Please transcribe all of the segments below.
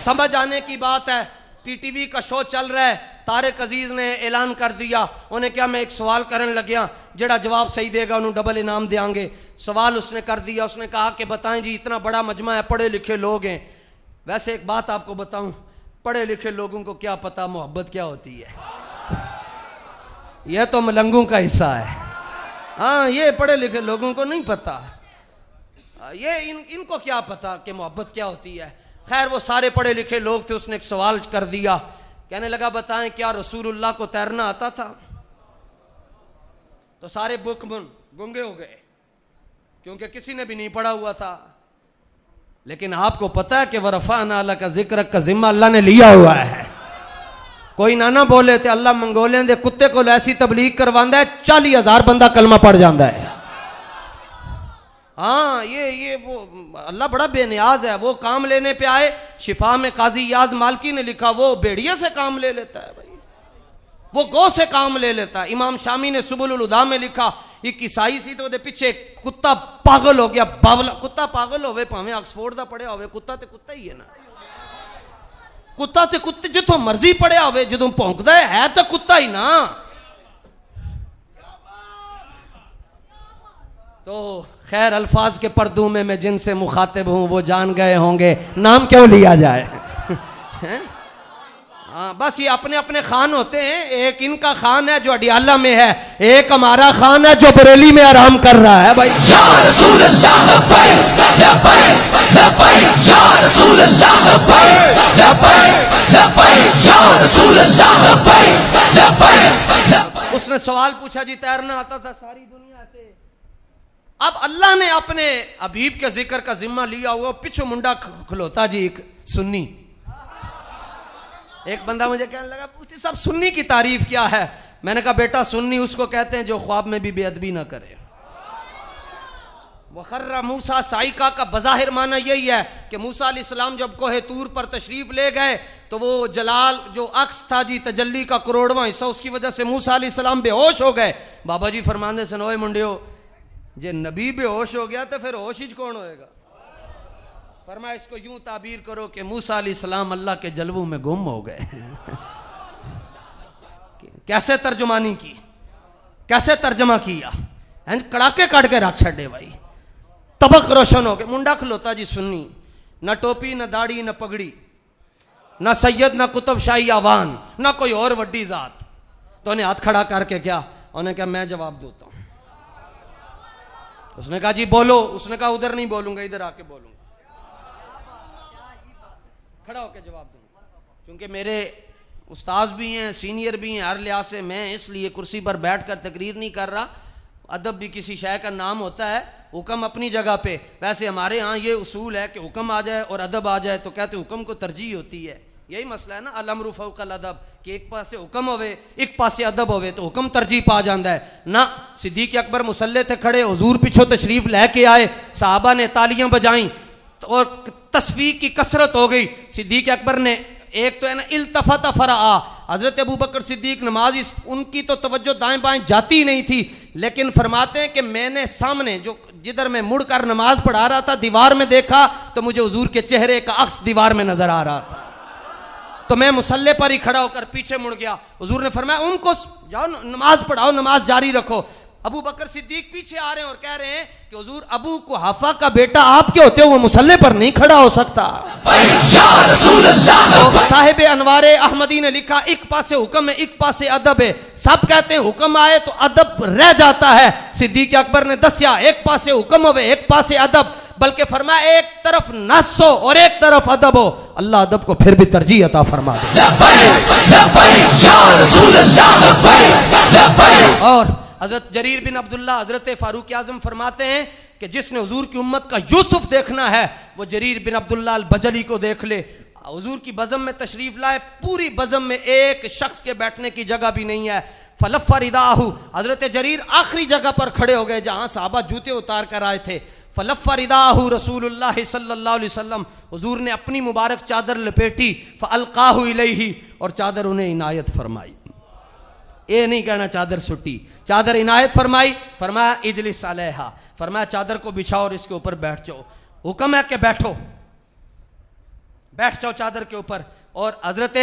समझ आने की बात है। पीटीवी का शो चल रहा है, तारिक अजीज ने ऐलान कर दिया, उन्हें क्या मैं एक सवाल करने लग्या, जेड़ा जवाब सही देगा उन्हें डबल इनाम देंगे। सवाल उसने कर दिया, उसने कहा कि बताएं जी, इतना बड़ा मजमा है, पढ़े लिखे लोग हैं। वैसे एक बात आपको बताऊं, पढ़े लिखे लोगों को क्या पता मोहब्बत क्या होती है। यह तो मलंगों का हिस्सा है। हाँ, ये पढ़े लिखे लोगों को नहीं पता, ये इनको क्या पता कि मोहब्बत क्या होती है। खैर, वो सारे पढ़े लिखे लोग थे। उसने एक सवाल कर दिया, कहने लगा बताएं क्या रसूलुल्लाह को तैरना आता था। तो सारे बुकमन गूंगे हो गए, क्योंकि किसी ने भी नहीं पढ़ा हुआ था। लेकिन आपको पता है कि वरफ़अना अला का जिक्र का जिम्मा अल्लाह ने लिया हुआ है। कोई ना बोले थे, अल्लाह मंगोलियन दे कुत्ते को ऐसी तबलीग करवांदा है 40,000 बंदा कलमा पढ़ जाता है। हाँ, ये वो अल्लाह बड़ा बेनियाज है। वो काम लेने पे आए, शिफा में काजी याज मालकी ने लिखा, वो भेड़िए से काम ले लेता है भाई, वो गौ से काम ले लेता है। इमाम शामी ने सुबुल उदा में लिखा, एक ईसाई सी तो पीछे कुत्ता पागल हो गया, बावला कुत्ता पागल होवे, भावें ऑक्सफोर्ड का पढ़िया होवे, कुत्ता ते कुत्ता ही है ना। कुत्ता ते कुत्ते जिथों मर्जी पढ़िया होवे, जदों भौंकदा है तो कुत्ता ही ना। तो खैर, अल्फाज के पर्दों में मैं जिनसे मुखातिब हूं वो जान गए होंगे, नाम क्यों लिया जाए। हाँ, बस ये अपने अपने खान होते हैं। एक इनका खान है जो अडियाला में है, एक हमारा खान है जो बरेली में आराम कर रहा है भाई। या रसूल अल्लाह लब्बैक लब्बैक लब्बैक, या रसूल अल्लाह लब्बैक लब्बैक लब्बैक, या रसूल अल्लाह लब्बैक लब्बैक। उसने सवाल पूछा जी, तैरना आता था सारी दुनिया से। अब अल्लाह ने अपने हबीब के जिक्र का जिम्मा लिया हुआ, पिछू मुंडा खलोता जी एक सुन्नी। एक बंदा मुझे कहने लगा, पूछते साहब सुन्नी की तारीफ क्या है। मैंने कहा बेटा, सुन्नी उसको कहते हैं जो ख्वाब में भी बेअदबी ना करे। वखर्रा मूसा साइका का बज़ाहिर माना यही है कि मूसा अलैहिस्सलाम जब कोहे तूर पर तशरीफ ले गए तो वो जलाल जो अक्स था जी, तजल्ली का करोड़वां हिस्सा, उसकी वजह से मूसा अलैहिस्सलाम बेहोश हो गए। बाबा जी फरमाते से नोए मुंडियो, जे नबी बेहोश हो गया तो फिर होश ही कौन होएगा। फरमाया इसको यूं ताबीर करो कि मूसा अलैहिस्सलाम अल्लाह के जलवों में गुम हो गए। कैसे तर्जुमानी की, कैसे तर्जमा किया, कड़ाके काट के रख छे भाई। तबक रोशन हो गए। मुंडा खलोता जी सुन्नी, न टोपी न दाढ़ी न पगड़ी, न सैयद न कुतुब शाही आवान, न कोई और वड्डी जात। तो उन्हें हाथ खड़ा करके क्या, उन्हें कहा मैं जवाब देता हूं। उसने कहा जी बोलो। उसने कहा उधर नहीं बोलूंगा, इधर आके बोलूंगा, खड़ा होकर जवाब दूंगा, क्योंकि मेरे उस्ताद भी हैं, सीनियर भी हैं, हर लिहाज से मैं इसलिए कुर्सी पर बैठकर तकरीर नहीं कर रहा। अदब भी किसी शय का नाम होता है, हुक्म अपनी जगह पे। वैसे हमारे यहाँ ये उसूल है कि हुक्म आ जाए और अदब आ जाए तो कहते हुक्म को तरजीह होती है। यही मसला है ना, अल-अम्रु फ़ौक़ल अदब, कि एक पासे हुक्म होवे एक पासे अदब होवे तो हुक्म तरजीह पा जाता है ना। सिद्दीक़ अकबर मुसल्ले थे खड़े, हुजूर पिछो तशरीफ लेके आए, साहबा ने तालियां बजाई और तस्वीर की कसरत हो गई। सिद्दीक़ अकबर ने एक तो है ना इल्तफत फरआ, हजरत अबू बकर सिद्दीक नमाज उनकी तो तवज्जो दाएं बाएं जाती नहीं थी, लेकिन फरमाते हैं कि मैंने सामने जो जिधर मैं मुड़कर नमाज पढ़ा रहा था दीवार में देखा तो मुझे हुजूर के चेहरे का अक्स दीवार में नजर आ रहा था। तो मैं मुसल्ले पर ही खड़ा होकर पीछे मुड़ गया। हुजूर ने फरमाया उनको जाओ नमाज पढ़ाओ, नमाज जारी रखो। अबू बकर सिद्दीक पीछे आ रहे हैं और कह रहे हैं कि हुजूर अबू कुहाफा का बेटा आपके होते हुए मुसल्ले पर नहीं खड़ा हो सकता। तो साहिब अनवारे अहमदी ने लिखा एक पासे हुक्म है एक पासे अदब है। सब कहते हैं हुक्म आए तो अदब रह जाता है। सिद्दीक अकबर ने दसिया एक पासे हुक्म हो एक पासे अदब, बल्कि फरमाया एक तरफ नस हो और एक तरफ अदब हो, अल्लाह अदब को फिर भी तरजीह अता फरमा दे। और हजरत जरीर बिन अब्दुल्ला हजरत फारूक आजम फरमाते हैं कि जिसने हुजूर की उम्मत का यूसुफ देखना है वो जरीर बिन अब्दुल्ला अल बजली को देख ले। हुजूर की बज़म में तशरीफ लाए, पूरी बज़म में एक शख्स के बैठने की जगह भी नहीं है। फलफ़ा रिदाहु, हजरत जरीर आखिरी जगह पर खड़े हो गए जहां साहबा जूते उतार कर आए थे। फलफ़ा रिदाहु रसूलुल्लाह सल्लल्लाहु अलैहि वसल्लम, हुजूर ने अपनी मुबारक चादर लपेटी, फ़अल्क़ाहु इलैहि, और चादर उन्हें इनायत फरमाई। ये नहीं कहना चादर सुट्टी, चादर इनायत फरमाई। फरमाया इजलिस अलैहा, फरमाया चादर को बिछाओ और इसके ऊपर बैठ जाओ। हुक्म है कि बैठो। बैठ जाओ चादर के ऊपर। और हजरत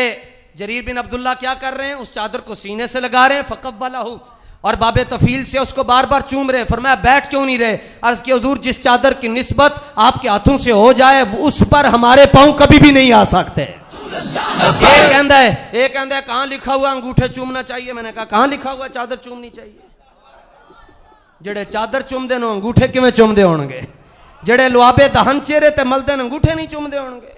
जरीर बिन अब्दुल्ला क्या कर रहे हैं, उस चादर को सीने से लगा रहे हैं, फकब्बलहू, और बाबे तफील से उसको बार बार चूम रहे। फरमाया बैठ क्यों नहीं रहे? अर्ज की हुजूर जिस चादर की निस्बत आपके हाथों से हो जाए उस पर हमारे पांव कभी भी नहीं आ सकते। एक कहता है कहां लिखा हुआ अंगूठे चूमना चाहिए? मैंने कहा कहां लिखा हुआ चादर चूमनी चाहिए? जेड़े चादर चूमदे नो अंगूठे किवें चूमदे होणगे? जेड़े लुआबे दहन चेहरे ते मलदे न अंगूठे नहीं चूमदे होणगे?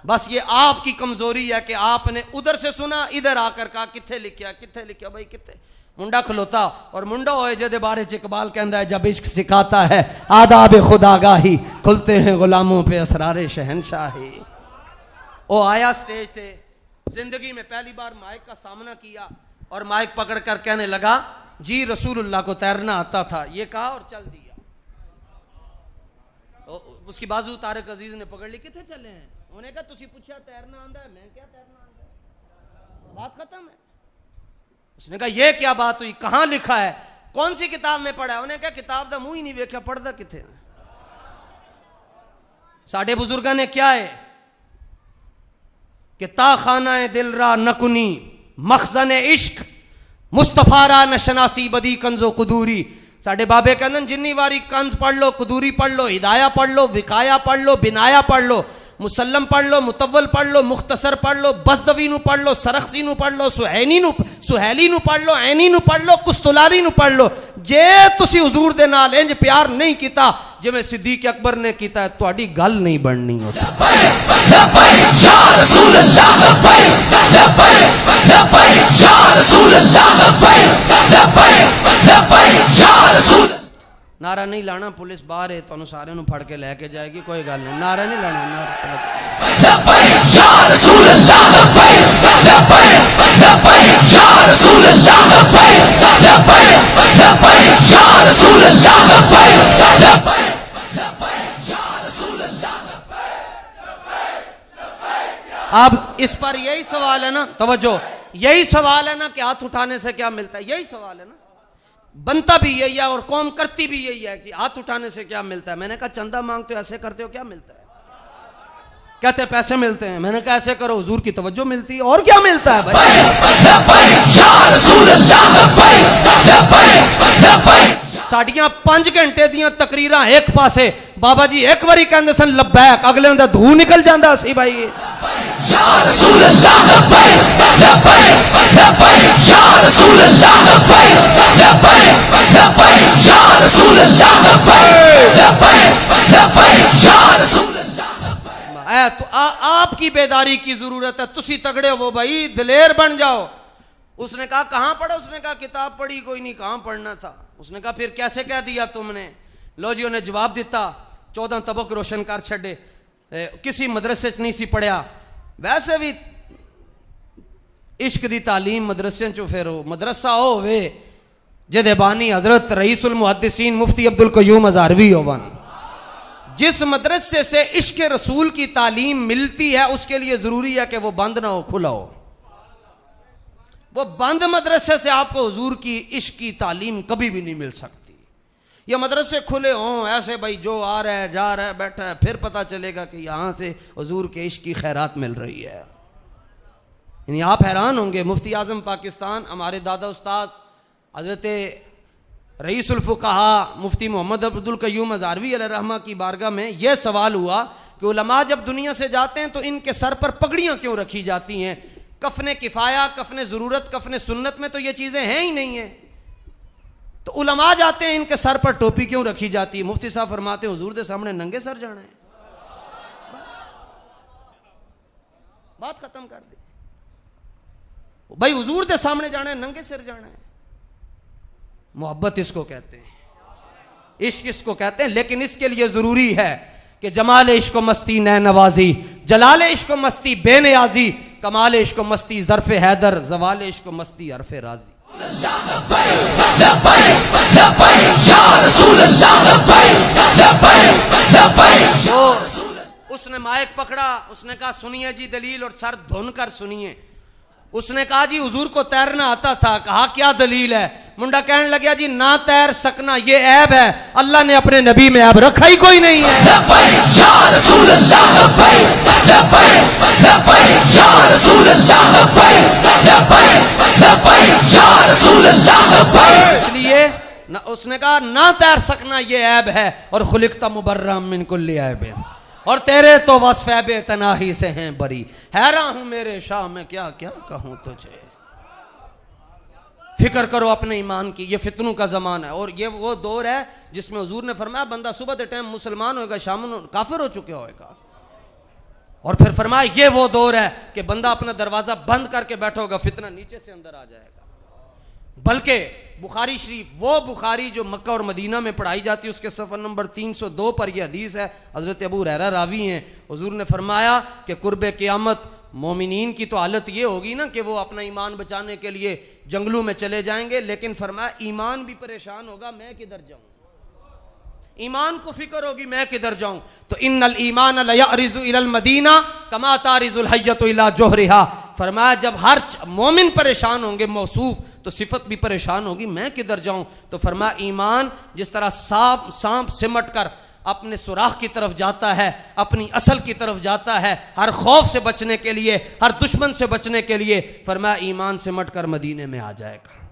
बस ये आपकी कमजोरी है कि आपने उधर से सुना, इधर आकर कहा किथे लिखा, किथे लिखा भाई किथे? मुंडा खलोता और मुंडा होए जेदे बारे च इकबाल कहता है जब इश्क सिखाता है आदाब खुदागाही, खुलते हैं गुलामों पे असरारे शहनशाही। वो आया स्टेज पे, जिंदगी में पहली बार माइक का सामना किया और माइक पकड़ कर कहने लगा जी रसूलुल्लाह को तैरना आता था, ये कहा और चल दिया। उसकी बाजू तारिक अजीज ने पकड़ ली, किथे चले हैं? उन्हें कहा तुसी पूछा तैरना आंदा है, मैं क्या तैरना आंदा है, बात खत्म है। उसने कहा ये क्या बात हुई, कहां लिखा है, कौन सी किताब में पढ़ा है? उन्हें कहा किताब दा मुंह ही नहीं वेख्या, पढ़दा किथे? साडे बुजुर्गां ने क्या है कि ता खाना दिल रा नकुनी मखजन इश्क मुस्तफा रा नशनासी बदी कंजो कुदूरी। साडे बाबे कहंदे जिन्नी वारी कंज पढ़ लो, कुदूरी पढ़ लो, हिदाया पढ़ लो, विकाया पढ़ लो, बिनाया पढ़ लो, मुसल्लम पढ़ लो, मुतव्वल पढ़ लो, मुख्तसर पढ़ लो, बसदवी नु पढ़ लो, सरखसी नु पढ़ लो, सुहैली नु पढ़ लो, ऐनी नु पढ़ लो, कुस्तुलारी नु पढ़ लो। जे तुसी हुजूर दे नाल इंज प्यार नहीं कीता जिवें सिद्दीक अकबर ने कीता है, तुहाडी गल नहीं बननी होती। नारा नहीं लाना, पुलिस बाहर है, तुहानू सारे नू फड़ के लेके जाएगी, कोई गल नहीं, नारा नहीं लाना। अब इस पर यही सवाल है ना, तवज्जो, यही सवाल है ना कि हाथ उठाने से क्या मिलता है? यही सवाल है ना, बनता भी यही है और कौम करती भी यही है कि हाथ उठाने से क्या मिलता है। मैंने कहा चंदा मांगते हो, ऐसे करते हो, क्या मिलता है? कहते हैं पैसे मिलते हैं। मैंने कहा ऐसे करो, हुजूर की तवज्जो मिलती है, और क्या मिलता है भाई? साड़ियां 5 घंटे दियां तकरीरां एक पासे, बाबा जी एक बारी कहंदे सन लब्बैक, अगले दा धू निकल जांदा सी भाई। या रसूल अल्लाह लब्बैक लब्बैक लब्बैक या रसूल अल्लाह लब्बैक लब्बैक लब्बैक या रसूल अल्लाह लब्बैक लब्बैक लब्बैक या रसूल अल्लाह। तो आपकी बेदारी की जरूरत है, तुसी तगड़े हो भाई, दिलेर बन जाओ। उसने कहा कहां पढ़ा? उसने कहा किताब पढ़ी कोई नहीं, कहां पढ़ना था? उसने कहा फिर कैसे कह दिया तुमने? लो जी उन्हें जवाब दिता, 14 तबक रोशन कर छड़े, किसी मदरसे च नहीं सी पढ़िया। वैसे भी इश्क दी तालीम मदरसे चो फिर मदरसा होवे जिहदे बानी हजरत रईसुल मुहद्दिसीन मुफ्ती अब्दुल कयूम हजारवी होवन। जिस मदरसे से इश्क रसूल की तालीम मिलती है उसके लिए जरूरी है कि वो बंद ना हो, खुला हो। वो बंद मदरसे से आपको हुजूर की इश्क की तालीम कभी भी नहीं मिल सकती। ये मदरसे खुले हों ऐसे भाई जो आ रहा है जा रहा है बैठा है, फिर पता चलेगा कि यहाँ से हुजूर के इश्क की खैरात मिल रही है। यानी आप हैरान होंगे, मुफ्ती आजम पाकिस्तान हमारे दादा उस्ताद हजरत रईसुल फुक़हा मुफ्ती मोहम्मद अब्दुल कयूम हजारवी अलैहिर्रहमा की बारगाह में यह सवाल हुआ कि उलमा जब दुनिया से जाते हैं तो इनके सर पर पगड़ियाँ क्यों रखी जाती हैं? कफने किफ़ाया, कफने ज़रूरत, कफने सुन्नत में तो ये चीज़ें हैं ही नहीं है। तो उलमा जाते हैं, इनके सर पर टोपी क्यों रखी जाती है? मुफ्ती साहब फरमाते हैं हुजूर के सामने नंगे सर जाना है। बात खत्म कर दी भाई, हुजूर के सामने जाना है, नंगे सिर जाना है। मोहब्बत इसको कहते हैं, इश्क इसको कहते हैं। लेकिन इसके लिए जरूरी है कि जमाल इश्क मस्ती नैन नवाजी, जलाल इश्क मस्ती बेनियाजी, कमाल इश्क मस्ती ज़र्फ़े हैदर, जवाल इश्क मस्ती हरफ़े राजी। उसने माइक पकड़ा, उसने कहा सुनिए जी दलील, और सर धुन कर सुनिए। उसने कहा जी हुजूर को तैरना आता था। कहा क्या दलील है? मुंडा कहने लगा जी ना तैर सकना ये ऐब है, अल्लाह ने अपने नबी में ऐब रखा ही कोई नहीं है। इसलिए उसने कहा ना तैर सकना ये ऐब है, और खुलिकता मुबर्रम मिन कुल्ली ऐब, और तेरे तो वस्फ़ ऐब तनाही से हैं बरी। हैरान हूं मेरे शाह, मैं क्या क्या कहूं तुझे। फिक्र करो अपने ईमान की, ये फितनों का ज़माना है, और ये वो दौर है जिसमें हुजूर ने फरमाया बंदा सुबह के टाइम मुसलमान होएगा, शाम में काफिर हो चुके होएगा। और फिर फरमाया ये वो दौर है कि बंदा अपना दरवाजा बंद करके बैठा होगा, फितना नीचे से अंदर आ जाएगा। बल्कि बुखारी शरीफ, वो बुखारी जो मक्का और मदीना में पढ़ाई जाती है, उसके सफ़र नंबर 302 पर यह हदीस है, हज़रत अबू हुरैरा रावी हैं। हुजूर ने फरमाया कि कुर्बे क़यामत मोमिनीन की तो हालत ये होगी ना कि वो अपना ईमान बचाने के लिए जंगलों में चले जाएंगे, लेकिन फरमाया ईमान भी परेशान होगा, मैं किधर जाऊं। ईमान को फिक्र होगी मैं किधर जाऊं। तो इन्नल ईमान लयअरिज़ु इलल मदीना कमा तारिज़ुल हय्यतु इला जोहरिहा। फरमाया जब हर मोमिन परेशान होंगे, मौसूफ तो सिफत भी परेशान होगी, मैं किधर जाऊं। तो फरमाया ईमान जिस तरह सांप सिमट कर अपने सुराख की तरफ जाता है, अपनी असल की तरफ जाता है, हर खौफ से बचने के लिए, हर दुश्मन से बचने के लिए, फरमाया ईमान सिमट कर मदीने में आ जाएगा।